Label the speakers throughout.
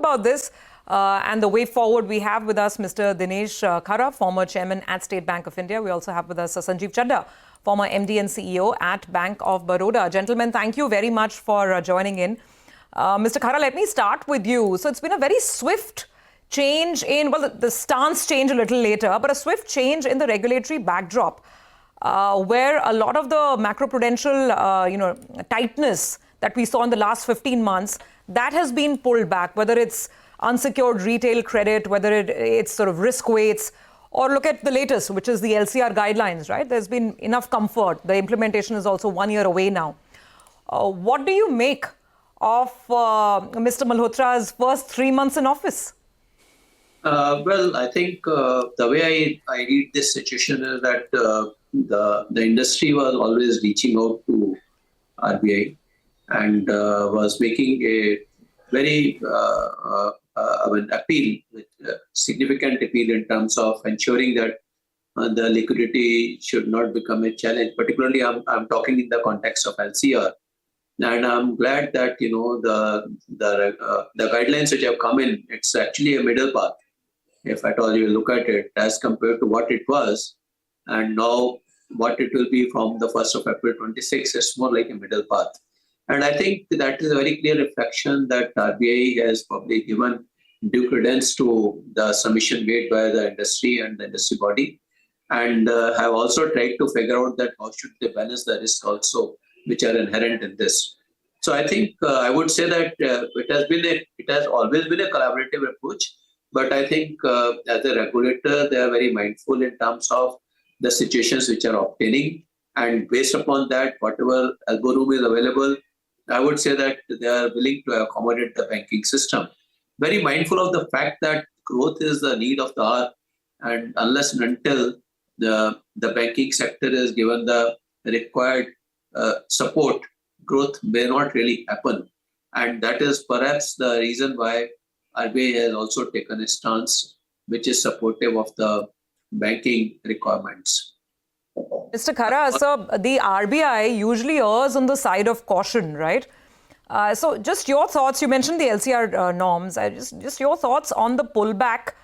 Speaker 1: about this and the way forward, we have with us Mr. Dinesh Khara, former chairman at State Bank of India. We also have with us Sanjiv Chadha, former MD and CEO at Bank of Baroda. Gentlemen, thank you very much for joining in. Mr. Khara, let me start with you. So it's been a very swift change in, well, the stance changed a little later, but a swift change in the regulatory backdrop, where a lot of the macroprudential, tightness that we saw in the last 15 months, that has been pulled back, whether it's unsecured retail credit, whether it's sort of risk weights, or look at the latest, which is the LCR guidelines, right? There's been enough comfort. The implementation is also 1 year away now. What do you make of Mr. Malhotra's first 3 months in office?
Speaker 2: Well, I think the way I read this situation is that the industry was always reaching out to RBI and was making a very appeal, significant appeal in terms of ensuring that the liquidity should not become a challenge. Particularly, I'm talking in the context of LCR. And I'm glad that the guidelines which have come in, it's actually a middle path. If at all you look at it as compared to what it was, and now what it will be from the 1st of April 26, it's more like a middle path. And I think that is a very clear reflection that RBI has probably given due credence to the submission made by the industry and the industry body, and have also tried to figure out that how should they balance the risk also, which are inherent in this. So I think I would say that it has always been a collaborative approach. But I think as a regulator, they are very mindful in terms of the situations which are obtaining. And based upon that, whatever elbow room is available, I would say that they are willing to accommodate the banking system. Very mindful of the fact that growth is the need of the hour. And unless and until the banking sector is given the required support, growth may not really happen. And that is perhaps the reason why RBI has also taken a stance which is supportive of the banking requirements.
Speaker 1: Mr. Khara, so the RBI usually errs on the side of caution, right? So just your thoughts, you mentioned the LCR norms, just your thoughts on the pullback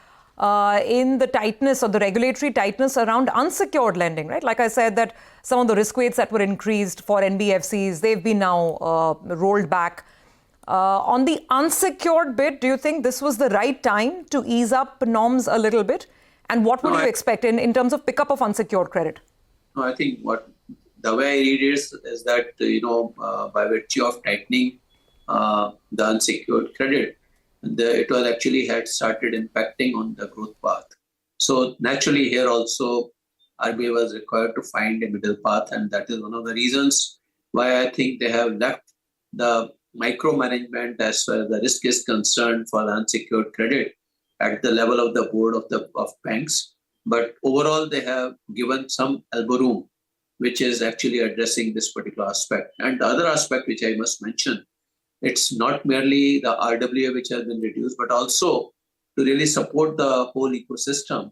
Speaker 1: in the tightness or the regulatory tightness around unsecured lending, right? Like I said, that some of the risk weights that were increased for NBFCs, they've been now rolled back. On the unsecured bit, do you think this was the right time to ease up norms a little bit? And what would you expect in terms of pickup of unsecured credit?
Speaker 2: No, I think the way I read it is that, by virtue of tightening the unsecured credit, it was actually had started impacting on the growth path. So naturally here also RBI was required to find a middle path, and that is one of the reasons why I think they have left the micromanagement as far as the risk is concerned for the unsecured credit at the level of the board of banks. But overall, they have given some elbow room, which is actually addressing this particular aspect. And the other aspect, which I must mention, it's not merely the RWA which has been reduced, but also to really support the whole ecosystem,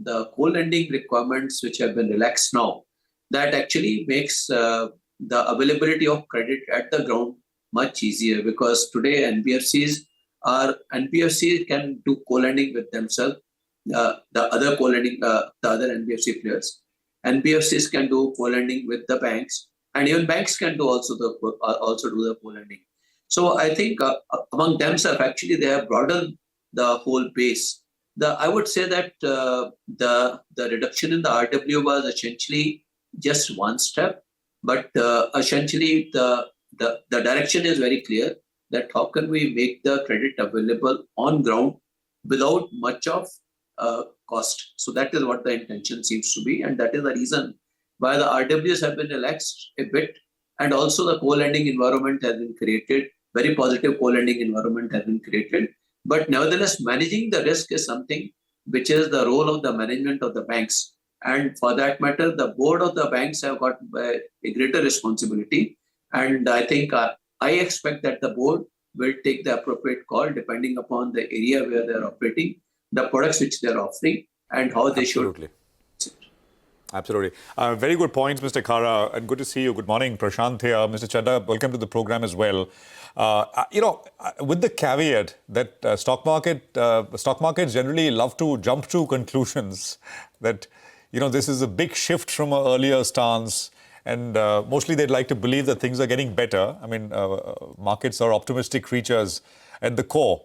Speaker 2: the co-lending requirements which have been relaxed now, that actually makes the availability of credit at the ground much easier, because today NBFCs can do co-lending with themselves, the other NBFC players. NBFCs can do co-lending with the banks, and even banks can do also do the co-lending. So I think among themselves, actually, they have broadened the whole base. I would say that the reduction in the RWA was essentially just one step, but essentially the direction is very clear, that how can we make the credit available on ground without much of cost. So that is what the intention seems to be, and that is the reason why the RWAs have been relaxed a bit, and also the co-lending environment has been created. Very positive co-lending environment has been created. But nevertheless, managing the risk is something which is the role of the management of the banks. And for that matter, the board of the banks have got a greater responsibility. And I think I expect that the board will take the appropriate call depending upon the area where they are operating, the products which they are offering, and how they should.
Speaker 3: Absolutely. Very good points, Mr. Khara, and good to see you. Good morning, Prashant here. Mr. Chadha, welcome to the program as well. With the caveat that stock markets generally love to jump to conclusions that, this is a big shift from an earlier stance, and mostly they'd like to believe that things are getting better. I mean, markets are optimistic creatures at the core.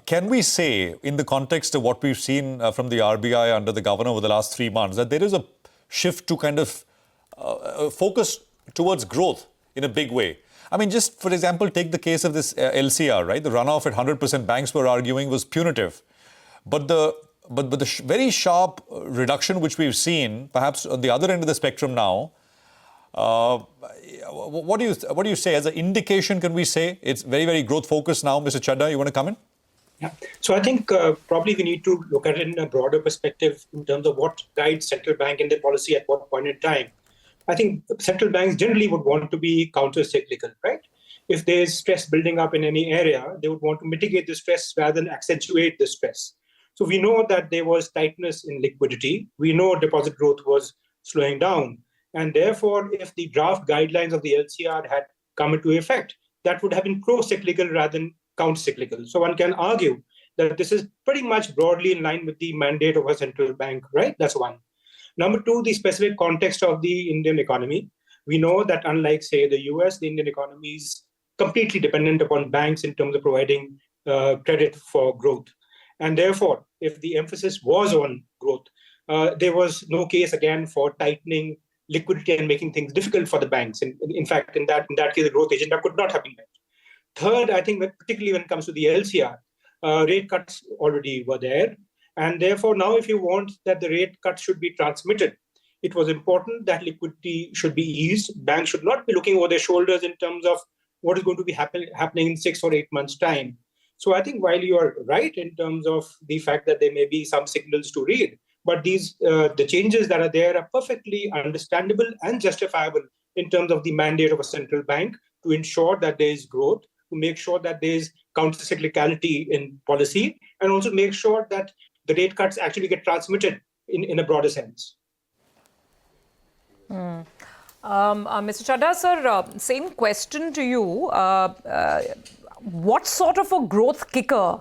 Speaker 3: Can we say, in the context of what we've seen from the RBI under the governor over the last 3 months, that there is a shift to kind of focus towards growth in a big way? I mean, just for example, take the case of this LCR, right? The runoff at 100%, banks were arguing was punitive. But the very sharp reduction which we've seen, perhaps on the other end of the spectrum now, what do you say? As an indication, can we say it's very, very growth focused now? Mr. Chadha, you want to come in?
Speaker 4: Yeah. So I think probably we need to look at it in a broader perspective in terms of what guides central bank in their policy at what point in time. I think central banks generally would want to be counter-cyclical, right? If there's stress building up in any area, they would want to mitigate the stress rather than accentuate the stress. So we know that there was tightness in liquidity. We know deposit growth was slowing down. And therefore, if the draft guidelines of the LCR had come into effect, that would have been pro-cyclical rather than counter-cyclical. So one can argue that this is pretty much broadly in line with the mandate of a central bank, right? That's one. Number two, the specific context of the Indian economy. We know that unlike, say, the US, the Indian economy is completely dependent upon banks in terms of providing credit for growth. And therefore, if the emphasis was on growth, there was no case, again, for tightening liquidity and making things difficult for the banks. In fact, in that case, the growth agenda could not have been met. Third, I think that particularly when it comes to the LCR, rate cuts already were there. And therefore, now if you want that the rate cut should be transmitted, it was important that liquidity should be eased. Banks should not be looking over their shoulders in terms of what is going to be happening in 6 or 8 months' time. So I think while you are right in terms of the fact that there may be some signals to read, but the changes that are there are perfectly understandable and justifiable in terms of the mandate of a central bank to ensure that there is growth, to make sure that there is counter-cyclicality in policy, and also make sure that the rate cuts actually get transmitted in a broader sense.
Speaker 1: Mr. Chadha, sir, same question to you. What sort of a growth kicker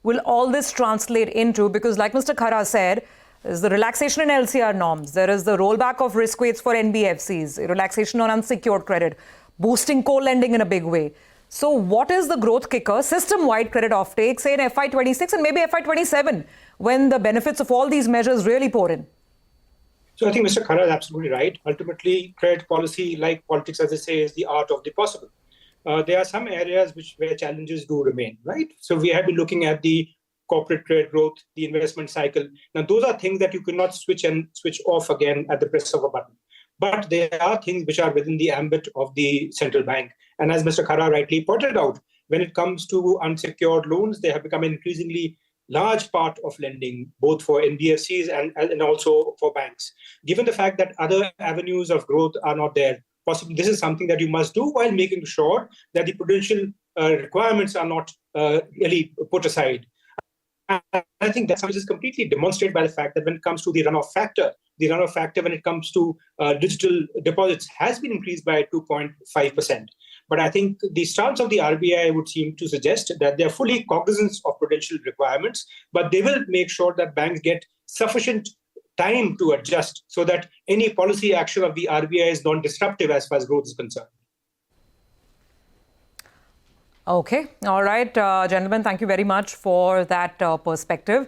Speaker 1: will all this translate into? Because like Mr. Khara said, there's the relaxation in LCR norms. There is the rollback of risk weights for NBFCs, relaxation on unsecured credit, boosting co-lending in a big way. So what is the growth kicker, system-wide credit offtake, say in FY26 and maybe FY27, when the benefits of all these measures really pour in?
Speaker 4: So I think Mr. Khara is absolutely right. Ultimately, credit policy, like politics, as they say, is the art of the possible. There are some areas where challenges do remain, right? So we have been looking at the corporate credit growth, the investment cycle. Now, those are things that you cannot switch off again at the press of a button. But there are things which are within the ambit of the central bank. And as Mr. Khara rightly pointed out, when it comes to unsecured loans, they have become an increasingly large part of lending, both for NBFCs and also for banks. Given the fact that other avenues of growth are not there, possibly this is something that you must do while making sure that the prudential requirements are not really put aside. I think that is completely demonstrated by the fact that when it comes to the runoff factor when it comes to digital deposits has been increased by 2.5%. But I think the stance of the RBI would seem to suggest that they are fully cognizant of prudential requirements, but they will make sure that banks get sufficient time to adjust so that any policy action of the RBI is non-disruptive as far as growth is concerned.
Speaker 1: Okay. All right, gentlemen, thank you very much for that perspective.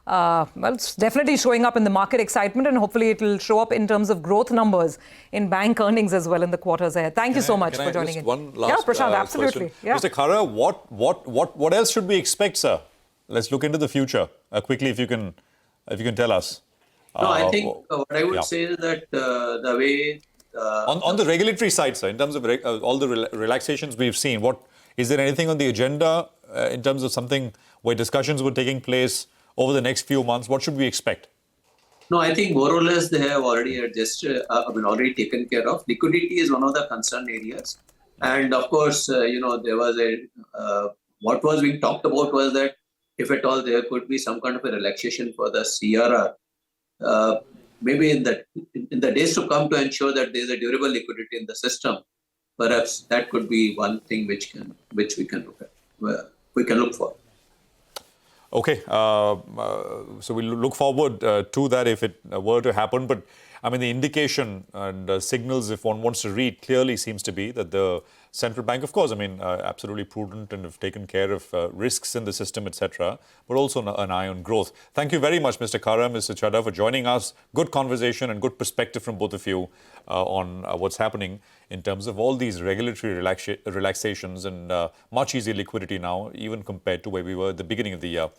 Speaker 1: Well, it's definitely showing up in the market excitement, and hopefully it will show up in terms of growth numbers in bank earnings as well in the quarters ahead. Thank you so much for joining in.
Speaker 3: One last
Speaker 1: Prashant, absolutely.
Speaker 3: Yeah. Mr. Khara, what else should we expect, sir? Let's look into the future quickly, if you can tell us.
Speaker 2: No, I think what I would say is that the way
Speaker 3: on the regulatory side, sir, in terms of all the relaxations we've seen, is there anything on the agenda in terms of something where discussions were taking place over the next few months? What should we expect?
Speaker 2: No, I think more or less they have already already taken care of. Liquidity is one of the concern areas. And of course, there was what was being talked about was that if at all there could be some kind of a relaxation for the CRR. maybe in the days to come, to ensure that there is a durable liquidity in the system, perhaps that could be one thing which we can look at, we can look for.
Speaker 3: Okay, so we'll look forward to that if it were to happen. But I mean, the indication and signals, if one wants to read, clearly seems to be that the central bank, of course, I mean, absolutely prudent and have taken care of risks in the system, etc., but also an eye on growth. Thank you very much, Mr. Khara, Mr. Chadha, for joining us. Good conversation and good perspective from both of you on what's happening in terms of all these regulatory relaxations and much easier liquidity now, even compared to where we were at the beginning of the year.